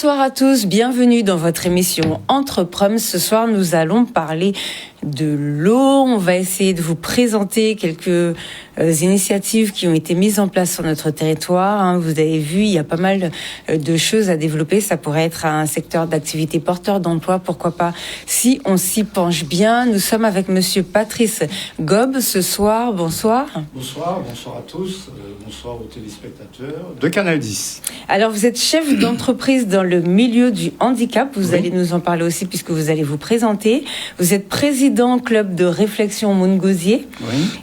Bonsoir à tous, bienvenue dans votre émission Entrepreneurs. Ce soir, nous allons parler de l'eau. On va essayer de vous présenter quelques initiatives qui ont été mises en place sur notre territoire. Vous avez vu, il y a pas mal de choses à développer. Ça pourrait être un secteur d'activité porteur d'emploi, pourquoi pas, si on s'y penche bien. Nous sommes avec monsieur Patrice Gobe ce soir. Bonsoir. Bonsoir à tous. Bonsoir aux téléspectateurs de Canal 10. Alors, vous êtes chef d'entreprise dans le milieu du handicap. Vous allez nous en parler aussi puisque vous allez vous présenter. Vous êtes président club de réflexion Montgausier.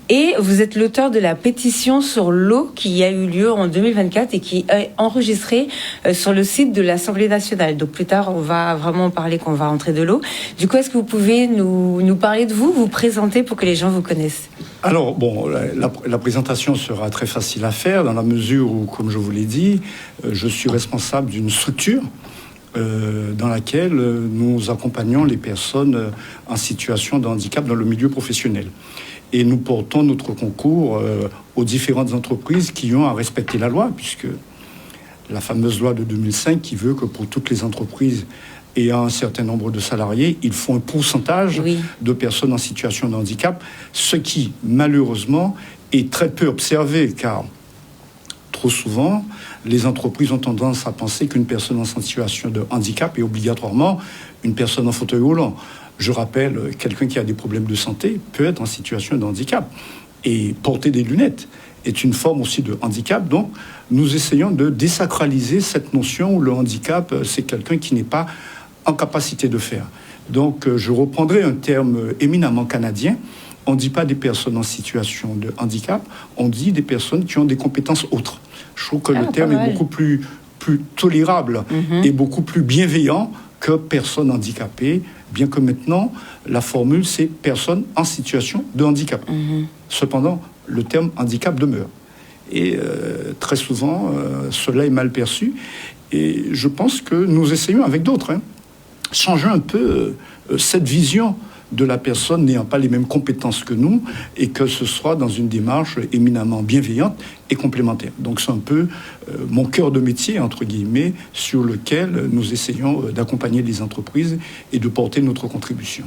Et vous êtes l'auteur de la pétition sur l'eau qui a eu lieu en 2024 et qui est enregistrée sur le site de l'Assemblée nationale. Donc plus tard, on va vraiment parler qu'on va rentrer de l'eau. Du coup, est-ce que vous pouvez nous parler de vous présenter pour que les gens vous connaissent? Alors, la présentation sera très facile à faire dans la mesure où, comme je vous l'ai dit, je suis responsable d'une structure dans laquelle nous accompagnons les personnes en situation de handicap dans le milieu professionnel. Et nous portons notre concours aux différentes entreprises qui ont à respecter la loi, puisque la fameuse loi de 2005 qui veut que pour toutes les entreprises ayant un certain nombre de salariés, il faut un pourcentage de personnes en situation de handicap, ce qui, malheureusement, est très peu observé, car trop souvent, les entreprises ont tendance à penser qu'une personne en situation de handicap est obligatoirement une personne en fauteuil roulant. Je rappelle, quelqu'un qui a des problèmes de santé peut être en situation de handicap. Et porter des lunettes est une forme aussi de handicap. Donc, nous essayons de désacraliser cette notion où le handicap, c'est quelqu'un qui n'est pas en capacité de faire. Donc, je reprendrai un terme éminemment canadien. On ne dit pas des personnes en situation de handicap, on dit des personnes qui ont des compétences autres. Je trouve que le terme est beaucoup plus tolérable et beaucoup plus bienveillant que personne handicapée, bien que maintenant, la formule, c'est personne en situation de handicap. Cependant, le terme handicap demeure. Et très souvent, cela est mal perçu. Et je pense que nous essayons avec d'autres, changer un peu cette vision de la personne n'ayant pas les mêmes compétences que nous et que ce soit dans une démarche éminemment bienveillante et complémentaire. Donc c'est un peu mon cœur de métier, entre guillemets, sur lequel nous essayons d'accompagner les entreprises et de porter notre contribution.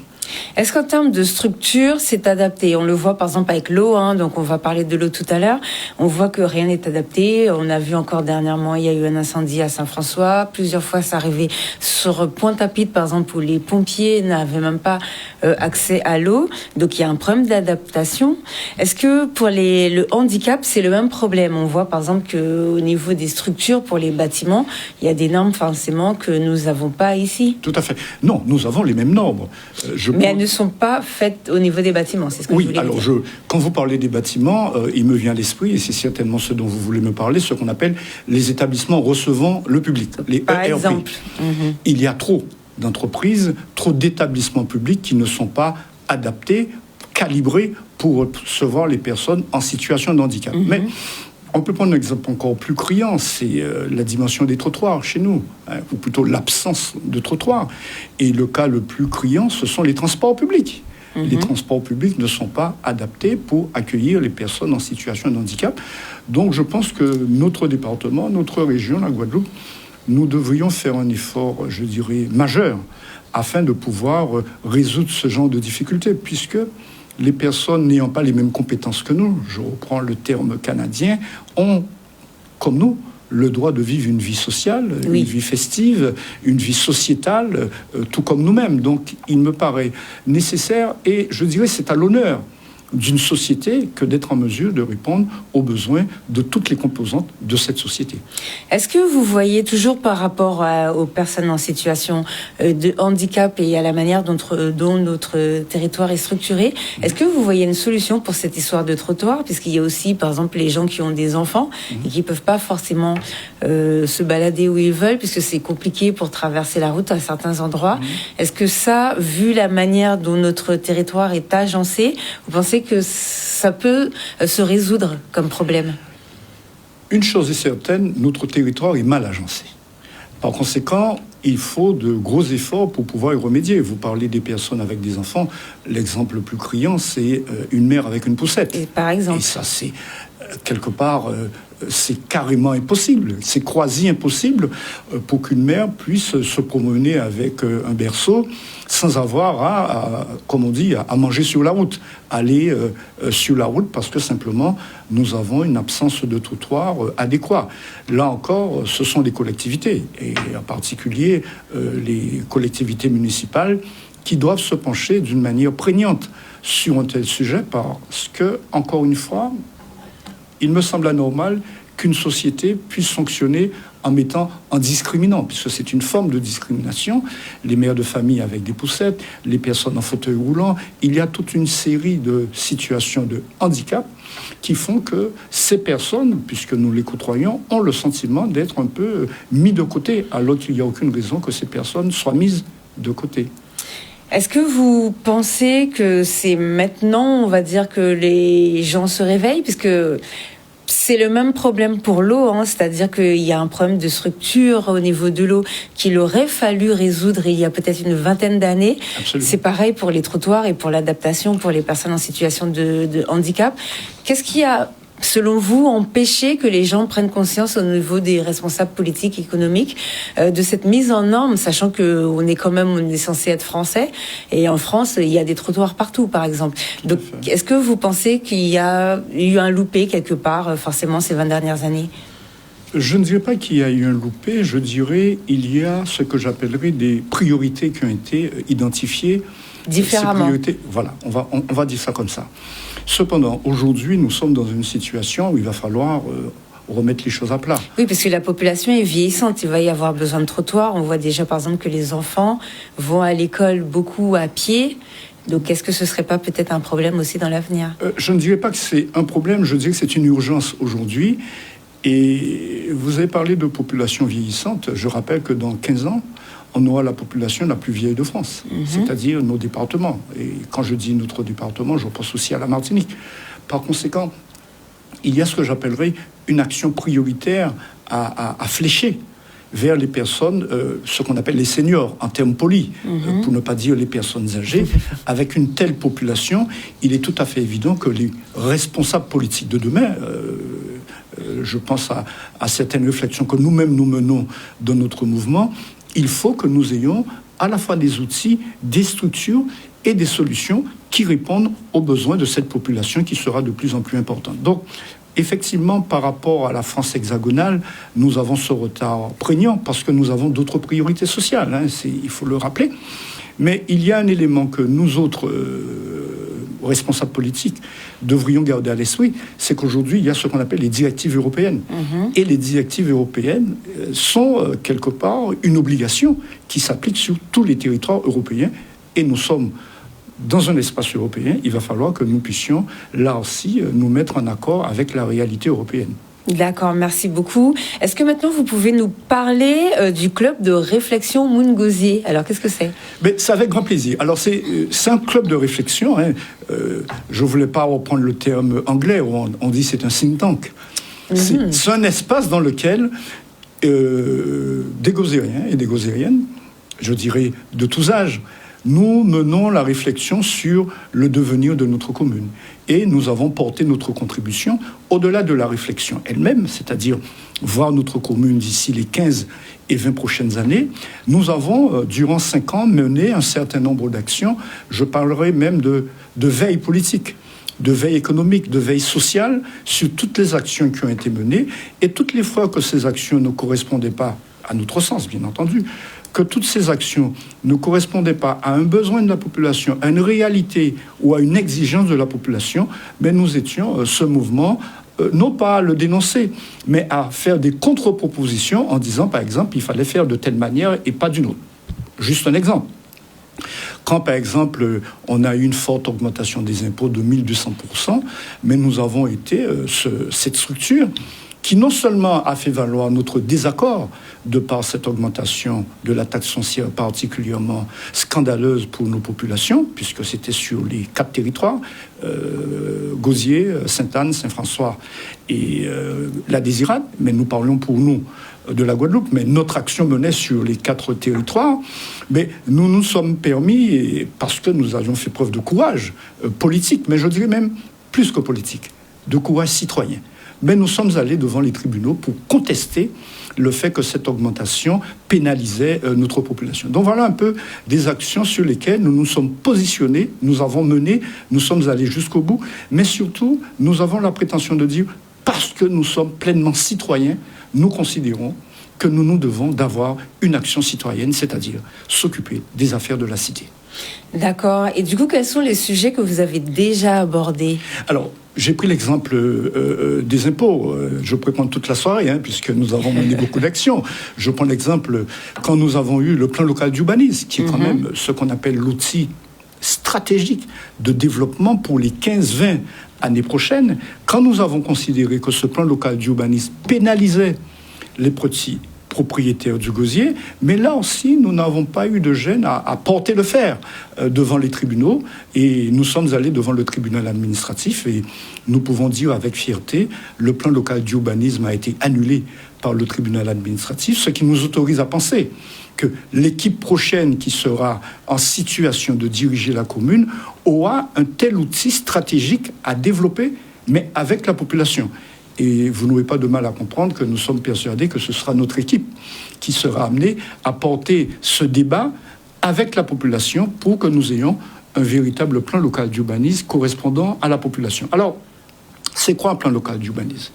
Est-ce qu'en termes de structure, c'est adapté? On le voit par exemple avec l'eau, donc on va parler de l'eau tout à l'heure. On voit que rien n'est adapté. On a vu encore dernièrement, il y a eu un incendie à Saint-François. Plusieurs fois, ça arrivait sur Pointe-à-Pitre, par exemple, où les pompiers n'avaient même pas accès à l'eau. Donc il y a un problème d'adaptation. Est-ce que pour le handicap, c'est le même problème? On voit par exemple qu'au niveau des structures pour les bâtiments, il y a des normes forcément que nous n'avons pas ici. Tout à fait. Non, nous avons les mêmes normes. Mais elles ne sont pas faites au niveau des bâtiments, c'est ce que je voulais dire. Quand vous parlez des bâtiments, il me vient à l'esprit, et c'est certainement ce dont vous voulez me parler, ce qu'on appelle les établissements recevant le public, les Par ERP. exemple. Il y a trop d'entreprises, trop d'établissements publics qui ne sont pas adaptés, calibrés pour recevoir les personnes en situation de handicap. Mais on peut prendre un exemple encore plus criant, c'est la dimension des trottoirs chez nous, ou plutôt l'absence de trottoirs. Et le cas le plus criant, ce sont les transports publics. Les transports publics ne sont pas adaptés pour accueillir les personnes en situation de handicap. Donc je pense que notre département, notre région, la Guadeloupe, nous devrions faire un effort, je dirais, majeur, afin de pouvoir résoudre ce genre de difficultés, puisque les personnes n'ayant pas les mêmes compétences que nous, je reprends le terme canadien, ont, comme nous, le droit de vivre une vie sociale, une vie festive, une vie sociétale, tout comme nous-mêmes. Donc, il me paraît nécessaire, et je dirais c'est à l'honneur d'une société que d'être en mesure de répondre aux besoins de toutes les composantes de cette société. Est-ce que vous voyez toujours par rapport aux personnes en situation de handicap et à la manière dont notre territoire est structuré, est-ce que vous voyez une solution pour cette histoire de trottoir? Puisqu'il y a aussi, par exemple, les gens qui ont des enfants et qui ne peuvent pas forcément se balader où ils veulent, puisque c'est compliqué pour traverser la route à certains endroits. Est-ce que ça, vu la manière dont notre territoire est agencé, vous pensez que ça peut se résoudre comme problème? Une chose est certaine, notre territoire est mal agencé. Par conséquent, il faut de gros efforts pour pouvoir y remédier. Vous parlez des personnes avec des enfants. L'exemple le plus criant, c'est une mère avec une poussette. Et par exemple. Et ça, c'est quelque part c'est carrément impossible, c'est quasi impossible pour qu'une mère puisse se promener avec un berceau sans avoir comme on dit, à manger sur la route, aller sur la route parce que simplement nous avons une absence de trottoir adéquat. Là encore, ce sont les collectivités, et en particulier les collectivités municipales, qui doivent se pencher d'une manière prégnante sur un tel sujet parce que, encore une fois, il me semble anormal qu'une société puisse fonctionner en discriminant, puisque c'est une forme de discrimination. Les mères de famille avec des poussettes, les personnes en fauteuil roulant, il y a toute une série de situations de handicap qui font que ces personnes, puisque nous les côtoyons, ont le sentiment d'être un peu mis de côté, alors qu'il n'y a aucune raison que ces personnes soient mises de côté. Est-ce que vous pensez que c'est maintenant, on va dire, que les gens se réveillent, puisque c'est le même problème pour l'eau, c'est-à-dire qu'il y a un problème de structure au niveau de l'eau qu'il aurait fallu résoudre il y a peut-être une vingtaine d'années. Absolument. C'est pareil pour les trottoirs et pour l'adaptation pour les personnes en situation de handicap. Qu'est-ce qui a, selon vous, empêché que les gens prennent conscience au niveau des responsables politiques, économiques, de cette mise en norme, sachant qu'on est censé être français, et en France, il y a des trottoirs partout, par exemple. Donc, est-ce que vous pensez qu'il y a eu un loupé quelque part, forcément, ces 20 dernières années ? Je ne dirais pas qu'il y a eu un loupé, je dirais il y a ce que j'appellerais des priorités qui ont été identifiées. Différemment. Ces priorités, voilà, on va dire ça comme ça. Cependant, aujourd'hui, nous sommes dans une situation où il va falloir remettre les choses à plat. Oui, parce que la population est vieillissante. Il va y avoir besoin de trottoirs. On voit déjà, par exemple, que les enfants vont à l'école beaucoup à pied. Donc, est-ce que ce ne serait pas peut-être un problème aussi dans l'avenir ? Je ne dirais pas que c'est un problème, je dirais que c'est une urgence aujourd'hui. Et vous avez parlé de population vieillissante. Je rappelle que dans 15 ans, on aura la population la plus vieille de France, c'est-à-dire nos départements. Et quand je dis notre département, je pense aussi à la Martinique. Par conséquent, il y a ce que j'appellerais une action prioritaire à flécher vers les personnes, ce qu'on appelle les seniors, en termes polis, pour ne pas dire les personnes âgées. Avec une telle population, il est tout à fait évident que les responsables politiques de demain... je pense à certaines réflexions que nous-mêmes nous menons dans notre mouvement, il faut que nous ayons à la fois des outils, des structures et des solutions qui répondent aux besoins de cette population qui sera de plus en plus importante. Donc, effectivement, par rapport à la France hexagonale, nous avons ce retard prégnant parce que nous avons d'autres priorités sociales, il faut le rappeler. Mais il y a un élément que nous autres responsables politiques devrions garder à l'esprit, c'est qu'aujourd'hui, il y a ce qu'on appelle les directives européennes. Et les directives européennes sont, quelque part, une obligation qui s'applique sur tous les territoires européens. Et nous sommes dans un espace européen. Il va falloir que nous puissions, là aussi, nous mettre en accord avec la réalité européenne. D'accord, merci beaucoup. Est-ce que maintenant vous pouvez nous parler du club de réflexion Moungosier ? Alors, qu'est-ce que c'est ? C'est avec grand plaisir. Alors, c'est un club de réflexion. Je ne voulais pas reprendre le terme anglais où on dit c'est un think tank. C'est un espace dans lequel des Gozériens et des Gozériennes, je dirais de tous âges, nous menons la réflexion sur le devenir de notre commune. Et nous avons porté notre contribution au-delà de la réflexion elle-même, c'est-à-dire voir notre commune d'ici les 15 et 20 prochaines années. Nous avons, durant 5 ans, mené un certain nombre d'actions. Je parlerai même de veille politique, de veille économique, de veille sociale sur toutes les actions qui ont été menées. Et toutes les fois que ces actions ne correspondaient pas à notre sens, bien entendu, que toutes ces actions ne correspondaient pas à un besoin de la population, à une réalité ou à une exigence de la population, mais nous étions ce mouvement, non pas à le dénoncer, mais à faire des contre-propositions en disant, par exemple, il fallait faire de telle manière et pas d'une autre. Juste un exemple. Quand, par exemple, on a eu une forte augmentation des impôts de 1200%, mais nous avons été cette structure qui non seulement a fait valoir notre désaccord de par cette augmentation de la taxe foncière particulièrement scandaleuse pour nos populations, puisque c'était sur les 4 territoires, Gosier, Sainte-Anne, Saint-François et la Désirade, mais nous parlons pour nous de la Guadeloupe, mais notre action menait sur les 4 territoires, mais nous nous sommes permis, et parce que nous avions fait preuve de courage politique, mais je dirais même plus que politique, de courage citoyen, mais nous sommes allés devant les tribunaux pour contester le fait que cette augmentation pénalisait notre population. Donc voilà un peu des actions sur lesquelles nous nous sommes positionnés, nous avons mené, nous sommes allés jusqu'au bout, mais surtout, nous avons la prétention de dire, parce que nous sommes pleinement citoyens, nous considérons que nous devons d'avoir une action citoyenne, c'est-à-dire s'occuper des affaires de la cité. D'accord. Et du coup, quels sont les sujets que vous avez déjà abordés ? Alors, j'ai pris l'exemple des impôts. Je pourrais prendre toute la soirée, puisque nous avons mené beaucoup d'actions. Je prends l'exemple quand nous avons eu le plan local d'urbanisme, qui est quand même ce qu'on appelle l'outil stratégique de développement pour les 15-20 années prochaines. Quand nous avons considéré que ce plan local d'urbanisme pénalisait les petits propriétaires du gosier, mais là aussi, nous n'avons pas eu de gêne à porter le fer devant les tribunaux, et nous sommes allés devant le tribunal administratif, et nous pouvons dire avec fierté, le plan local d'urbanisme a été annulé par le tribunal administratif, ce qui nous autorise à penser que l'équipe prochaine qui sera en situation de diriger la commune aura un tel outil stratégique à développer, mais avec la population. Et vous n'aurez pas de mal à comprendre que nous sommes persuadés que ce sera notre équipe qui sera amenée à porter ce débat avec la population pour que nous ayons un véritable plan local d'urbanisme correspondant à la population. Alors, c'est quoi un plan local d'urbanisme ?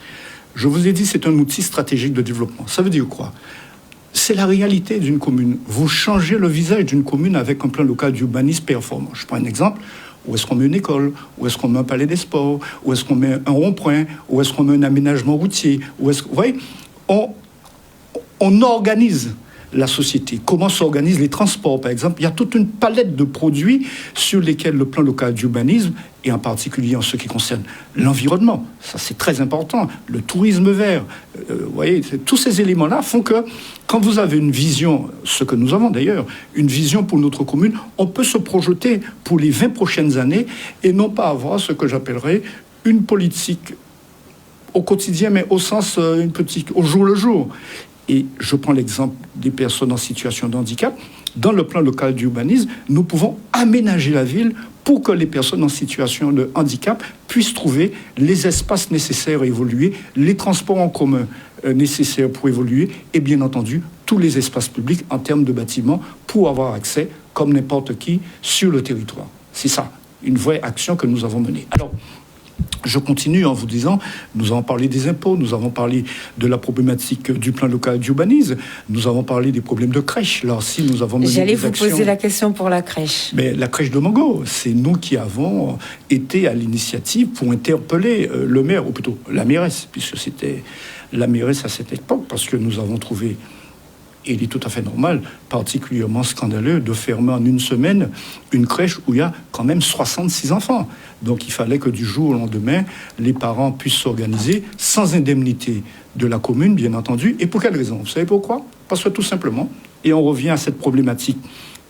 Je vous ai dit, c'est un outil stratégique de développement. Ça veut dire quoi ? C'est la réalité d'une commune. Vous changez le visage d'une commune avec un plan local d'urbanisme performant. Je prends un exemple. Où est-ce qu'on met une école? Où est-ce qu'on met un palais des sports? Où est-ce qu'on met un rond-point? Où est-ce qu'on met un aménagement routier? Vous voyez, on organise la société. Comment s'organisent les transports, par exemple? Il y a toute une palette de produits sur lesquels le plan local d'urbanisme, et en particulier en ce qui concerne l'environnement, ça c'est très important, le tourisme vert, vous voyez, tous ces éléments-là font que quand vous avez une vision, ce que nous avons d'ailleurs, une vision pour notre commune, on peut se projeter pour les 20 prochaines années et non pas avoir ce que j'appellerais une politique au quotidien, mais au sens une politique au jour le jour. Et je prends l'exemple des personnes en situation de handicap. Dans le plan local d'urbanisme, nous pouvons aménager la ville pour que les personnes en situation de handicap puissent trouver les espaces nécessaires à évoluer, les transports en commun nécessaires pour évoluer, et bien entendu, tous les espaces publics en termes de bâtiments pour avoir accès, comme n'importe qui, sur le territoire. C'est ça, une vraie action que nous avons menée. Alors, je continue en vous disant, nous avons parlé des impôts, nous avons parlé de la problématique du plan local d'urbanisme, nous avons parlé des problèmes de crèche. Là aussi, nous avons mené J'allais des vous actions. poser la question pour la crèche. Mais la crèche de Mongo, c'est nous qui avons été à l'initiative pour interpeller le maire, ou plutôt la mairesse, puisque c'était la mairesse à cette époque, parce que nous avons trouvé, et il est tout à fait normal, particulièrement scandaleux, de fermer en une semaine une crèche où il y a quand même 66 enfants. Donc il fallait que du jour au lendemain, les parents puissent s'organiser sans indemnité de la commune, bien entendu. Et pour quelle raison? Vous savez pourquoi? Parce que tout simplement, et on revient à cette problématique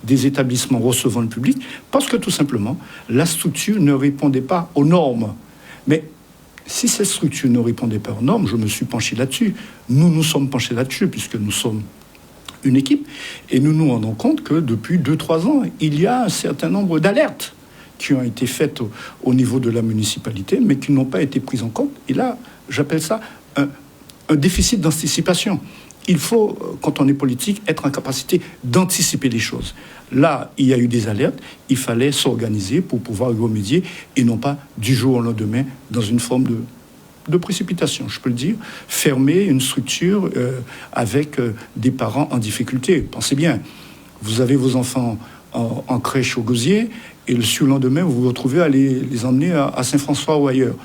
des établissements recevant le public, parce que tout simplement, la structure ne répondait pas aux normes. Mais si cette structure ne répondait pas aux normes, je me suis penché là-dessus. Nous nous sommes penchés là-dessus, puisque nous sommes une équipe, et nous nous rendons compte que depuis 2-3 ans, il y a un certain nombre d'alertes qui ont été faites au niveau de la municipalité, mais qui n'ont pas été prises en compte. Et là, j'appelle ça un déficit d'anticipation. Il faut, quand on est politique, être en capacité d'anticiper les choses. Là, il y a eu des alertes, il fallait s'organiser pour pouvoir y remédier, et non pas du jour au lendemain dans une forme de précipitation, je peux le dire, fermer une structure avec des parents en difficulté. Pensez bien, vous avez vos enfants en crèche au Gosier, et le surlendemain, vous vous retrouvez à les emmener à Saint-François ou ailleurs.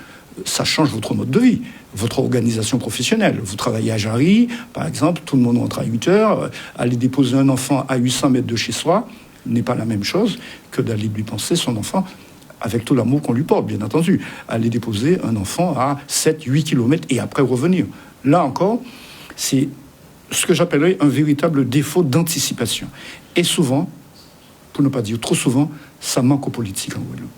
Ça change votre mode de vie, votre organisation professionnelle. Vous travaillez à Jarry, par exemple, tout le monde rentre à 8 heures. Aller déposer un enfant à 800 mètres de chez soi n'est pas la même chose que d'aller lui penser son enfant avec tout l'amour qu'on lui porte, bien entendu. Aller déposer un enfant à 7-8 km et après revenir. Là encore, c'est ce que j'appellerais un véritable défaut d'anticipation. Et souvent, pour ne pas dire trop souvent, ça manque aux politiques en Guadeloupe.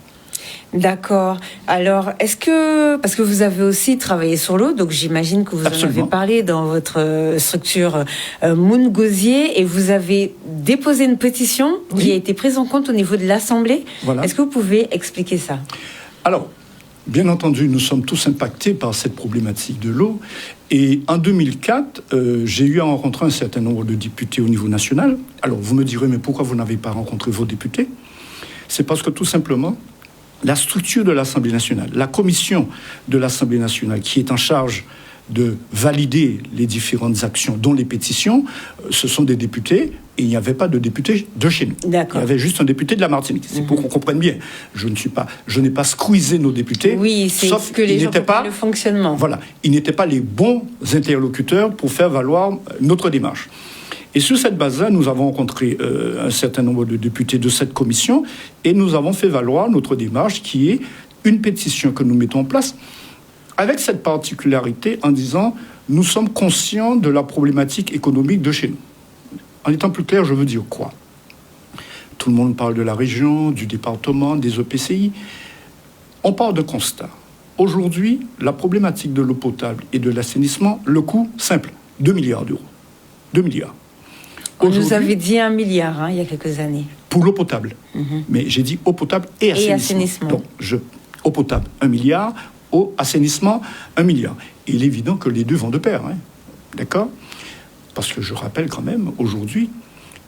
D'accord. Alors, est-ce que, parce que vous avez aussi travaillé sur l'eau, donc j'imagine que vous Absolument. en avez parlé dans votre structure Moon Gosier, et vous avez déposé une pétition qui a été prise en compte au niveau de l'Assemblée. Voilà. Est-ce que vous pouvez expliquer ça? Alors, Bien entendu, nous sommes tous impactés par cette problématique de l'eau. Et en 2004, j'ai eu à rencontrer un certain nombre de députés au niveau national. Alors, vous me direz, mais pourquoi vous n'avez pas rencontré vos députés ? C'est parce que tout simplement, la structure de l'Assemblée nationale, la commission de l'Assemblée nationale qui est en charge de valider les différentes actions, dont les pétitions, ce sont des députés, et il n'y avait pas de député de chez nous. D'accord. Il y avait juste un député de la Martinique. C'est pour qu'on comprenne bien. Je n'ai pas squeezé nos députés. Oui, c'est sauf que les gens n'étaient pas le fonctionnement. Voilà, ils n'étaient pas les bons interlocuteurs pour faire valoir notre démarche. Et sur cette base-là, nous avons rencontré un certain nombre de députés de cette commission et nous avons fait valoir notre démarche qui est une pétition que nous mettons en place avec cette particularité en disant nous sommes conscients de la problématique économique de chez nous. En étant plus clair, je veux dire quoi ? Tout le monde parle de la région, du département, des EPCI. On parle de constat. Aujourd'hui, la problématique de l'eau potable et de l'assainissement, le coût simple, 2 milliards d'euros. 2 milliards. On nous avait dit 1 milliard il y a quelques années. Pour l'eau potable. Mais j'ai dit eau potable et assainissement. Donc, eau potable, 1 milliard. Eau, assainissement, 1 milliard. Et il est évident que les deux vont de pair. D'accord ? Parce que je rappelle quand même, aujourd'hui,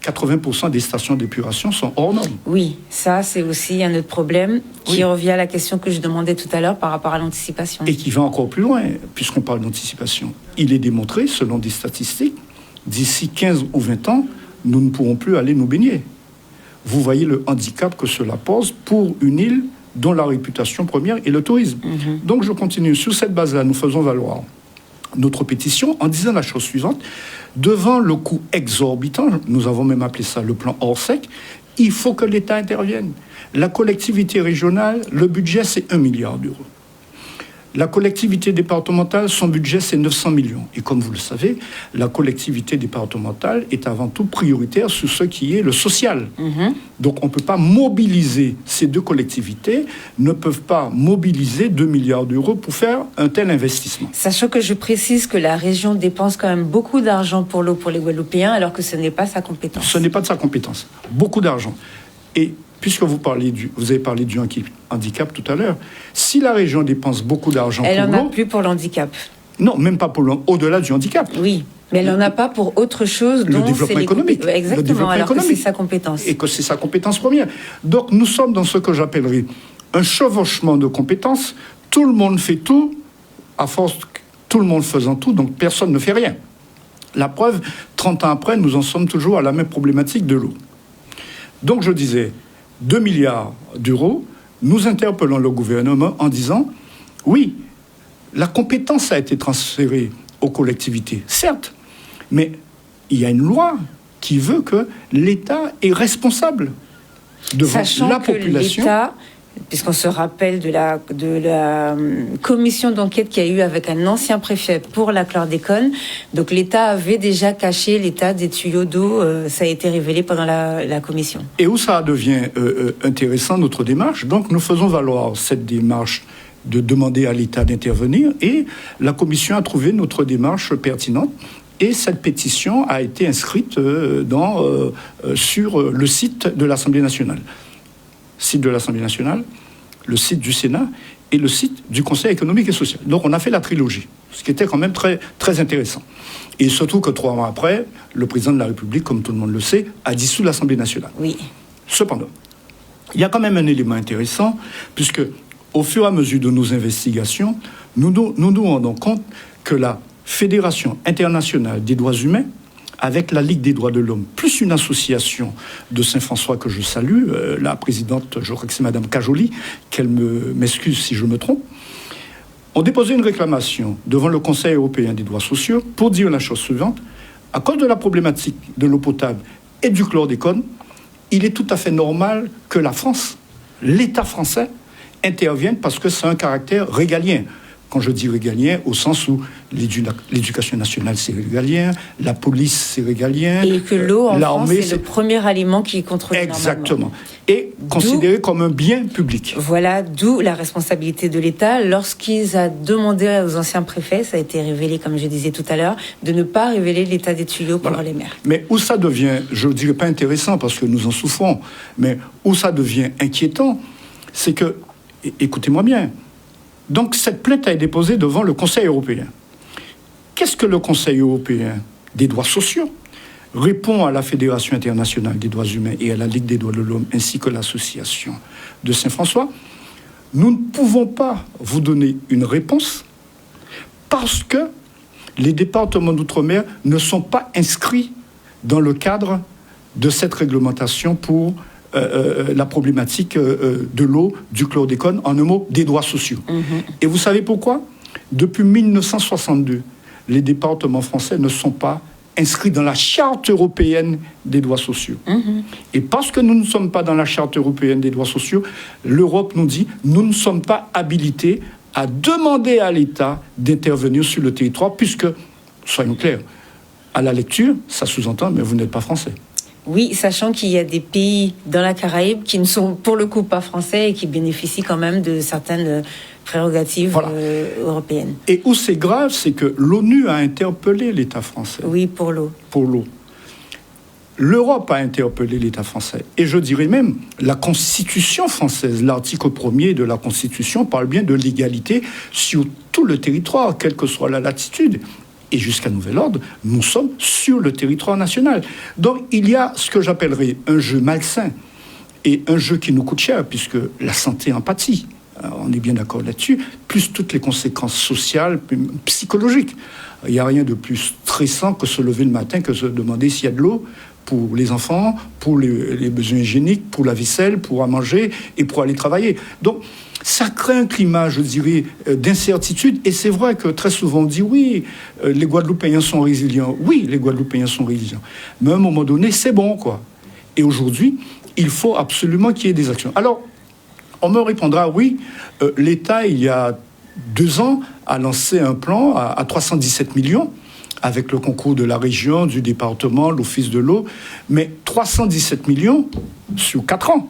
80% des stations d'épuration sont hors normes. Oui, ça, c'est aussi un autre problème qui revient à la question que je demandais tout à l'heure par rapport à l'anticipation. Et qui va encore plus loin, puisqu'on parle d'anticipation. Il est démontré, selon des statistiques, d'ici 15 ou 20 ans, nous ne pourrons plus aller nous baigner. Vous voyez le handicap que cela pose pour une île dont la réputation première est le tourisme. Donc je continue. Sur cette base-là, nous faisons valoir notre pétition en disant la chose suivante. Devant le coût exorbitant, nous avons même appelé ça le plan hors sec, il faut que l'État intervienne. La collectivité régionale, le budget, c'est 1 milliard d'euros. La collectivité départementale, son budget, c'est 900 millions. Et comme vous le savez, la collectivité départementale est avant tout prioritaire sur ce qui est le social. Donc on ne peut pas mobiliser, ces deux collectivités ne peuvent pas mobiliser 2 milliards d'euros pour faire un tel investissement. Sachant que je précise que la région dépense quand même beaucoup d'argent pour l'eau pour les Guadeloupéens, alors que ce n'est pas sa compétence. Ce n'est pas de sa compétence. Beaucoup d'argent. Et puisque vous avez parlé du handicap tout à l'heure, si la région dépense beaucoup d'argent pour l'eau... Elle n'en a plus pour l'handicap. Non, même pas pour au-delà du handicap. Oui, mais elle n'en a pas pour autre chose. Le développement économique. Exactement, le développement alors économique. que c'est sa compétence. Et que c'est sa compétence première. Donc nous sommes dans ce que j'appellerais un chevauchement de compétences. Tout le monde fait tout, à force, tout le monde faisant tout, donc personne ne fait rien. La preuve, 30 ans après, nous en sommes toujours à la même problématique de l'eau. Donc je disais... 2 milliards d'euros, nous interpellons le gouvernement en disant « Oui, la compétence a été transférée aux collectivités, certes, mais il y a une loi qui veut que l'État est responsable devant la population. » L'État, puisqu'on se rappelle de la commission d'enquête qu'il y a eu avec un ancien préfet pour la chlordécone, donc l'État avait déjà caché l'état des tuyaux d'eau, ça a été révélé pendant la commission. Et où ça devient intéressant, notre démarche, donc nous faisons valoir cette démarche de demander à l'État d'intervenir, et la commission a trouvé notre démarche pertinente, et cette pétition a été inscrite sur le site de l'Assemblée nationale. Site de l'Assemblée nationale, le site du Sénat et le site du Conseil économique et social. Donc on a fait la trilogie, ce qui était quand même très, très intéressant. Et surtout que 3 mois après, le président de la République, comme tout le monde le sait, a dissous l'Assemblée nationale. Oui. Cependant, il y a quand même un élément intéressant, puisque au fur et à mesure de nos investigations, nous nous rendons compte que la Fédération internationale des droits humains, avec la Ligue des droits de l'homme, plus une association de Saint-François que je salue, la présidente, je crois que c'est Madame Cajoli, qu'elle m'excuse si je me trompe, ont déposé une réclamation devant le Conseil européen des droits sociaux pour dire la chose suivante. À cause de la problématique de l'eau potable et du chlordécone, il est tout à fait normal que la France, l'État français, intervienne parce que c'est un caractère régalien. Quand je dis régalien, au sens où l'éducation nationale, c'est régalien, la police, c'est régalien. Et que l'eau, en France, c'est le premier aliment qui est contrôlé. Exactement. Et considéré comme un bien public. Voilà, d'où la responsabilité de l'État. Lorsqu'ils ont demandé aux anciens préfets, ça a été révélé, comme je disais tout à l'heure, de ne pas révéler l'état des tuyaux pour les maires. Mais où ça devient, je ne dirais pas intéressant, parce que nous en souffrons, mais où ça devient inquiétant, c'est que, écoutez-moi bien, Donc cette plainte a été déposée devant le Conseil européen. Qu'est-ce que le Conseil européen des droits sociaux répond à la Fédération internationale des droits humains et à la Ligue des droits de l'homme ainsi que l'association de Saint-François? Nous ne pouvons pas vous donner une réponse parce que les départements d'outre-mer ne sont pas inscrits dans le cadre de cette réglementation pour la problématique de l'eau, du chlordécone, en un mot, des droits sociaux. Et vous savez pourquoi? Depuis 1962, les départements français ne sont pas inscrits dans la Charte européenne des droits sociaux. Et parce que nous ne sommes pas dans la Charte européenne des droits sociaux, l'Europe nous dit nous ne sommes pas habilités à demander à l'État d'intervenir sur le territoire, puisque, soyons clairs, à la lecture, ça sous-entend, mais vous n'êtes pas français. Oui, sachant qu'il y a des pays dans la Caraïbe qui ne sont pour le coup pas français et qui bénéficient quand même de certaines prérogatives européennes. Et où c'est grave, c'est que l'ONU a interpellé l'État français. Oui, pour l'eau. Pour l'eau. L'Europe a interpellé l'État français. Et je dirais même, la Constitution française, l'article 1er de la Constitution parle bien de l'égalité sur tout le territoire, quelle que soit la latitude. Et jusqu'à nouvel ordre, nous sommes sur le territoire national. Donc il y a ce que j'appellerais un jeu malsain et un jeu qui nous coûte cher, puisque la santé en pâtit. On est bien d'accord là-dessus, plus toutes les conséquences sociales, psychologiques. Il n'y a rien de plus stressant que se lever le matin, que se demander s'il y a de l'eau pour les enfants, pour les besoins hygiéniques, pour la vaisselle, pour à manger et pour aller travailler. Donc, ça crée un climat, je dirais, d'incertitude. Et c'est vrai que très souvent on dit oui, les Guadeloupéens sont résilients. Oui, les Guadeloupéens sont résilients. Mais à un moment donné, c'est bon, quoi. Et aujourd'hui, il faut absolument qu'il y ait des actions. Alors, on me répondra, oui, l'État, il y a 2 ans, a lancé un plan à 317 millions, avec le concours de la région, du département, l'Office de l'eau, mais 317 millions sur 4 ans.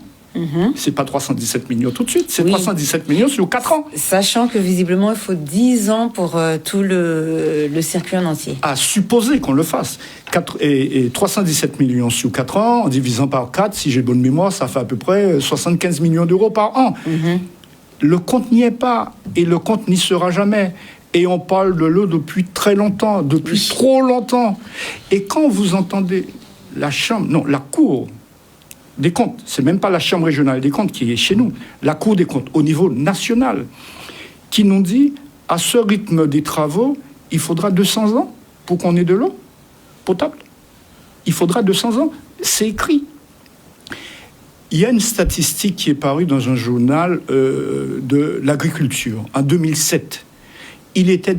C'est pas 317 millions tout de suite, c'est 317 millions sur 4 ans. Sachant que visiblement, il faut 10 ans pour tout le circuit en entier. À supposer qu'on le fasse. 317 millions sur 4 ans, en divisant par 4, si j'ai bonne mémoire, ça fait à peu près 75 millions d'euros par an. Le compte n'y est pas, et le compte n'y sera jamais. Et on parle de l'eau depuis très longtemps, depuis trop longtemps. Et quand vous entendez la Cour des comptes, c'est même pas la Chambre régionale des comptes qui est chez nous, la Cour des comptes au niveau national, qui nous dit, à ce rythme des travaux, il faudra 200 ans pour qu'on ait de l'eau potable. Il faudra 200 ans, c'est écrit. Il y a une statistique qui est parue dans un journal de l'agriculture en 2007. Il était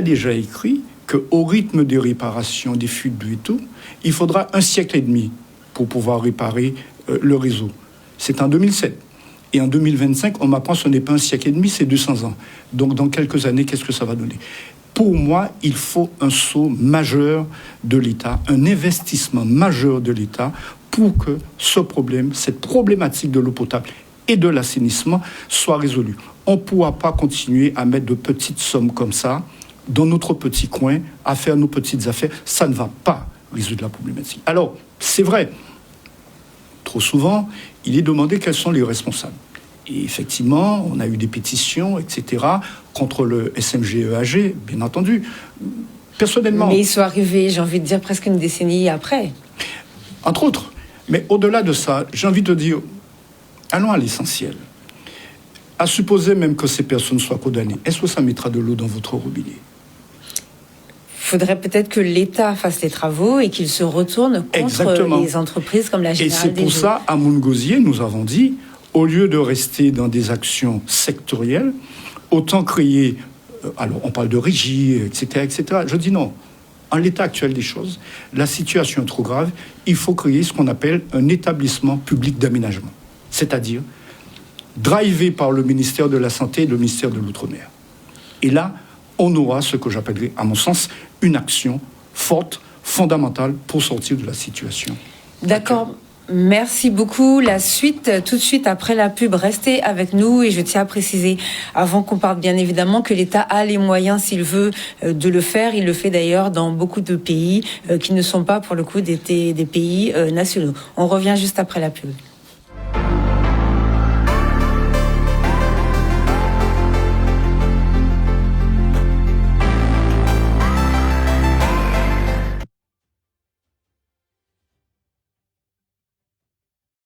déjà écrit qu'au rythme des réparations des fuites d'eau et tout, il faudra 1 siècle et demi pour pouvoir réparer le réseau. C'est en 2007. Et en 2025, on m'apprend que ce n'est pas 1 siècle et demi, c'est 200 ans. Donc dans quelques années, qu'est-ce que ça va donner? Pour moi, il faut un saut majeur de l'État, un investissement majeur de l'État pour que ce problème, cette problématique de l'eau potable et de l'assainissement soit résolue. On ne pourra pas continuer à mettre de petites sommes comme ça dans notre petit coin, à faire nos petites affaires. Ça ne va pas résoudre la problématique. Alors, c'est vrai, trop souvent, il est demandé quels sont les responsables. Et effectivement, on a eu des pétitions, etc., contre le SMGEAG, bien entendu. Personnellement... Mais ils sont arrivés, j'ai envie de dire, presque une décennie après. Entre autres. Mais au-delà de ça, j'ai envie de dire, allons à l'essentiel. À supposer même que ces personnes soient condamnées, est-ce que ça mettra de l'eau dans votre robinet? Il faudrait peut-être que l'État fasse les travaux et qu'il se retourne contre les entreprises comme la Générale des Eaux. Et c'est pour ça, à Montgausier, nous avons dit, au lieu de rester dans des actions sectorielles, autant créer, alors on parle de régie, etc., etc. Je dis non. En l'état actuel des choses, la situation est trop grave. Il faut créer ce qu'on appelle un établissement public d'aménagement. C'est-à-dire drivé par le ministère de la Santé et le ministère de l'Outre-mer. Et là, on aura ce que j'appellerais, à mon sens, une action forte, fondamentale pour sortir de la situation. D'accord. Merci beaucoup. La suite, tout de suite après la pub, restez avec nous. Et je tiens à préciser, avant qu'on parte, bien évidemment, que l'État a les moyens, s'il veut, de le faire. Il le fait d'ailleurs dans beaucoup de pays qui ne sont pas, pour le coup, des pays nationaux. On revient juste après la pub.